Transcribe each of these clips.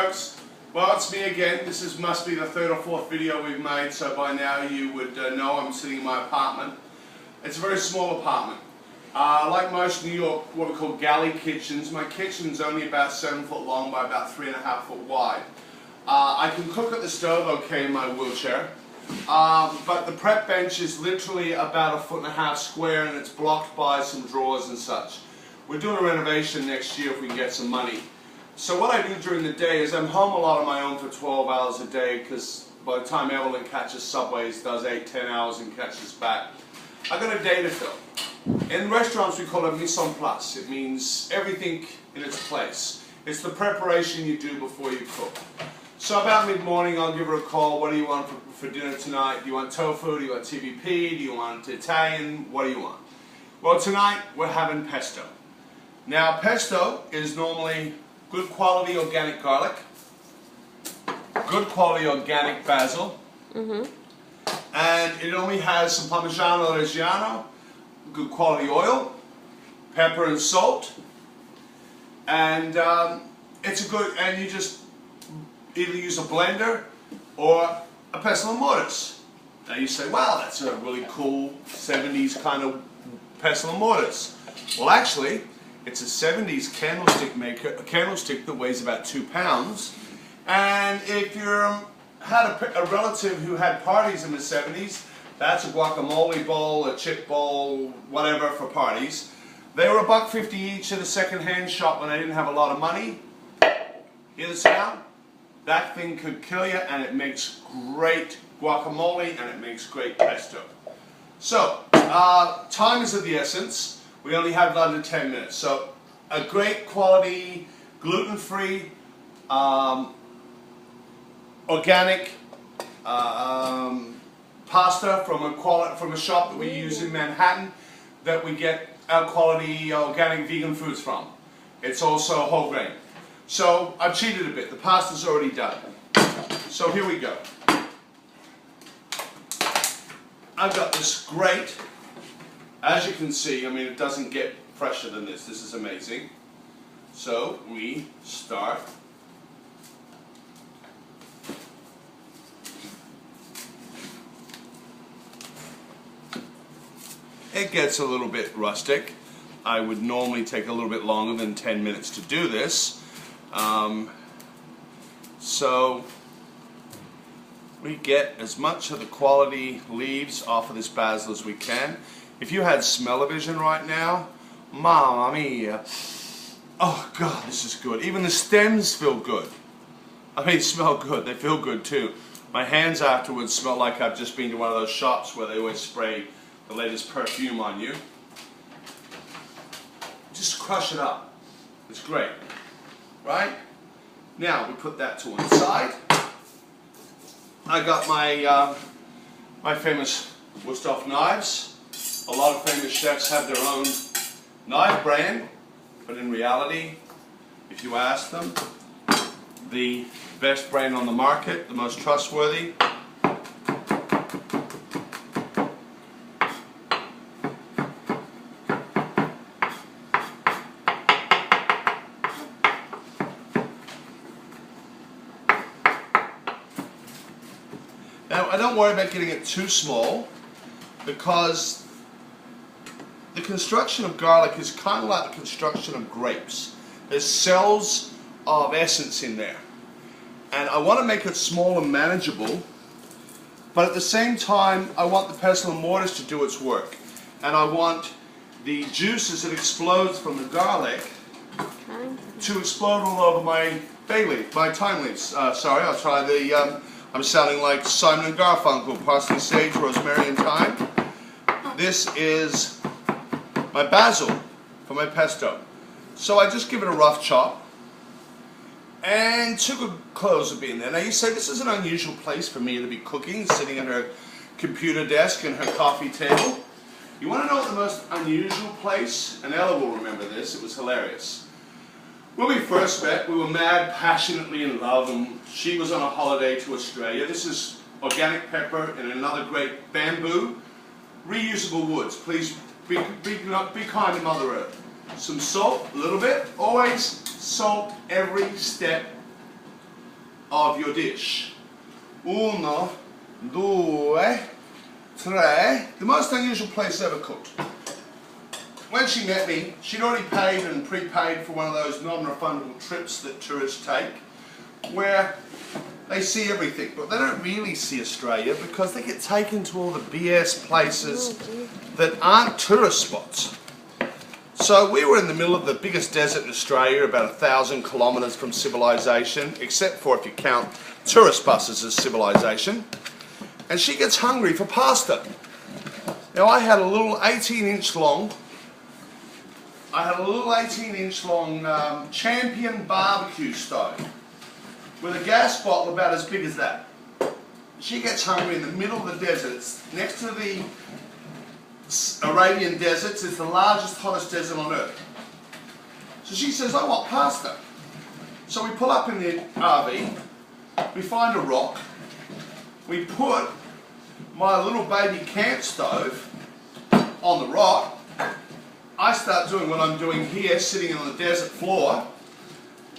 folks. Well, it's me again. Must be the third or fourth video we've made, so by now you would know I'm sitting in my apartment. It's a very small apartment. Like most New York, what we call galley kitchens, my kitchen's only about 7 foot long by about 3.5 foot wide. I can cook at the stove okay in my wheelchair, but the prep bench is literally about 1.5 foot square and it's blocked by some drawers and such. We're doing a renovation next year if we can get some money. So what I do during the day is I'm home a lot on my own for 12 hours a day because by the time Evelyn catches subways, does 8-10 hours and catches back, I've got a day to fill. In restaurants we call it mise en place. It means everything in its place. It's the preparation you do before you cook. So about mid-morning I'll give her a call. What do you want for dinner tonight? Do you want tofu? Do you want TVP? Do you want Italian? What do you want? Well, tonight we're having pesto. Now pesto is normally good quality organic garlic, good quality organic basil, and it only has some Parmigiano Reggiano, good quality oil, pepper and salt, and it's a good, and you just either use a blender or a pestle and mortise. Now you say, wow, that's a really cool 70s kind of pestle and mortise. Well, actually, it's a 70s candlestick that weighs about 2 pounds. And if you had a relative who had parties in the 70s, that's a guacamole bowl, a chip bowl, whatever for parties. They were $1.50 each at a second-hand shop when they didn't have a lot of money. Hear the sound? That thing could kill you, and it makes great guacamole and it makes great pesto. So, time is of the essence. We only have under 10 minutes. So, a great quality, gluten-free, organic pasta from a shop that we use in Manhattan that we get our quality organic vegan foods from. It's also whole grain. So, I've cheated a bit. The pasta's already done. So, here we go. I've got this great, as you can see, I mean, it doesn't get fresher than this. This is amazing. So we start. It gets a little bit rustic. I would normally take a little bit longer than 10 minutes to do this. So we get as much of the quality leaves off of this basil as we can. If you had smell-o-vision right now, mamma mia. Oh God, this is good. Even the stems feel good. I mean, smell good. They feel good too. My hands afterwards smell like I've just been to one of those shops where they always spray the latest perfume on you. Just crush it up. It's great. Right? Now, we put that to one side. I got my my famous Wusthof knives. A lot of famous chefs have their own knife brand, but in reality, if you ask them, the best brand on the market, the most trustworthy, now I don't worry about getting it too small because the construction of garlic is kind of like the construction of grapes. There's cells of essence in there. And I want to make it small and manageable, but at the same time I want the pestle and mortise to do its work. And I want the juices that explode from the garlic to explode all over my bay leaf, my thyme leaves. Sorry, I'll try the, I'm sounding like Simon and Garfunkel, parsley, sage, rosemary and thyme. This is my basil for my pesto. So I just give it a rough chop, and 2 good cloves will be in there. Now you say this is an unusual place for me to be cooking, sitting at her computer desk and her coffee table. You want to know what the most unusual place, and Ella will remember this, it was hilarious. When we first met, we were mad, passionately in love, and she was on a holiday to Australia. This is organic pepper and another great bamboo, reusable woods. Please be kind to Mother Earth. Some salt, a little bit. Always salt every step of your dish. Uno, due, tre. The most unusual place ever cooked. When she met me, she'd already paid and prepaid for one of those non-refundable trips that tourists take, where they see everything, but they don't really see Australia because they get taken to all the BS places that aren't tourist spots. So we were in the middle of the biggest desert in Australia, about 1,000 kilometres from civilization, except for if you count tourist buses as civilization. And she gets hungry for pasta. Now I had a little 18-inch long Champion barbecue stove with a gas bottle about as big as that. She gets hungry in the middle of the desert. It's next to the Arabian deserts. It's the largest, hottest desert on earth. So she says, I want pasta. So we pull up in the RV, we find a rock, we put my little baby camp stove on the rock. I start doing what I'm doing here, sitting on the desert floor,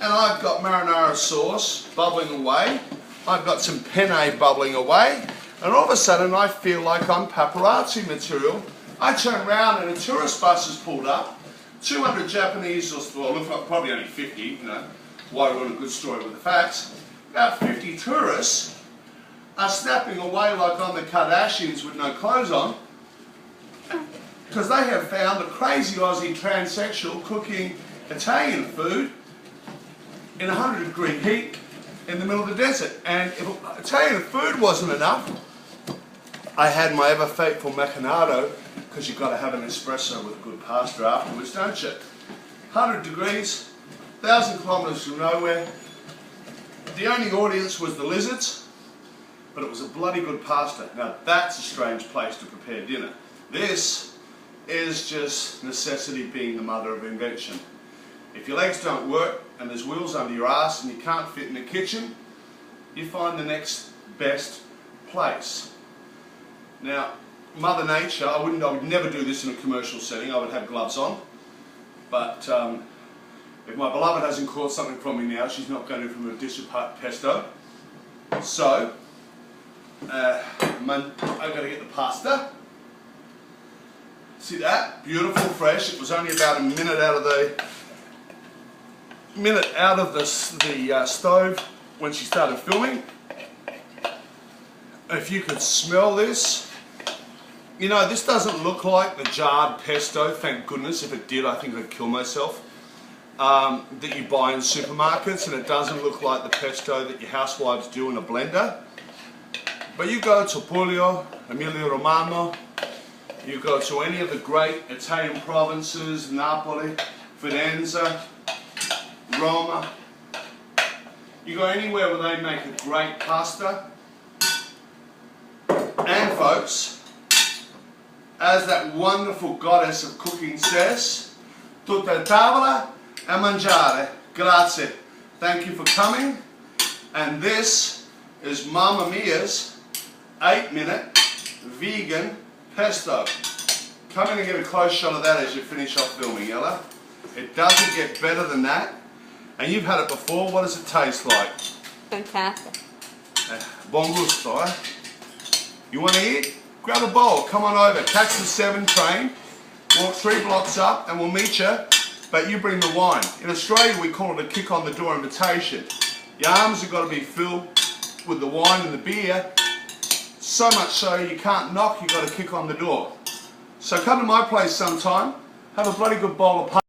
and I've got marinara sauce bubbling away, I've got some penne bubbling away, and all of a sudden I feel like I'm paparazzi material. I turn around and a tourist bus has pulled up, 200 Japanese, or look like probably only 50, you know, why run a good story with the facts, about 50 tourists are snapping away like I'm the Kardashians with no clothes on, because they have found a crazy Aussie transsexual cooking Italian food in 100-degree heat in the middle of the desert. And if Italian food wasn't enough, I had my ever faithful macchiato, because you've got to have an espresso with good pasta afterwards, don't you? 100 degrees, 1,000 kilometres from nowhere. The only audience was the lizards, but it was a bloody good pasta. Now that's a strange place to prepare dinner. This is just necessity being the mother of invention. If your legs don't work and there's wheels under your ass and you can't fit in the kitchen, you find the next best place. Now, Mother Nature, I would never do this in a commercial setting. I would have gloves on. But if my beloved hasn't caught something from me now, she's not going to from a dish of pesto. So, I've got to get the pasta. See that? Beautiful, fresh. It was only about a minute out of the stove when she started filming. If you could smell this, you know, this doesn't look like the jarred pesto, thank goodness. If it did, I think I'd kill myself. That you buy in supermarkets, and it doesn't look like the pesto that your housewives do in a blender. But you go to Puglia, Emilia Romagna, you go to any of the great Italian provinces, Napoli, Firenze, Roma. You go anywhere where they make a great pasta. And folks, as that wonderful goddess of cooking says, tutta tavola e mangiare. Grazie. Thank you for coming. And this is Mamma Mia's 8-minute vegan pesto. Come in and get a close shot of that as you finish off filming, Ella. It doesn't get better than that. And you've had it before. What does it taste like? Fantastic. Buon gusto, eh? You want to eat? Grab a bowl. Come on over. Catch the 7 train. Walk 3 blocks up and we'll meet you. But you bring the wine. In Australia we call it a kick on the door invitation. Your arms have got to be filled with the wine and the beer. So much so you can't knock, you've got to kick on the door. So come to my place sometime, have a bloody good bowl of pasta.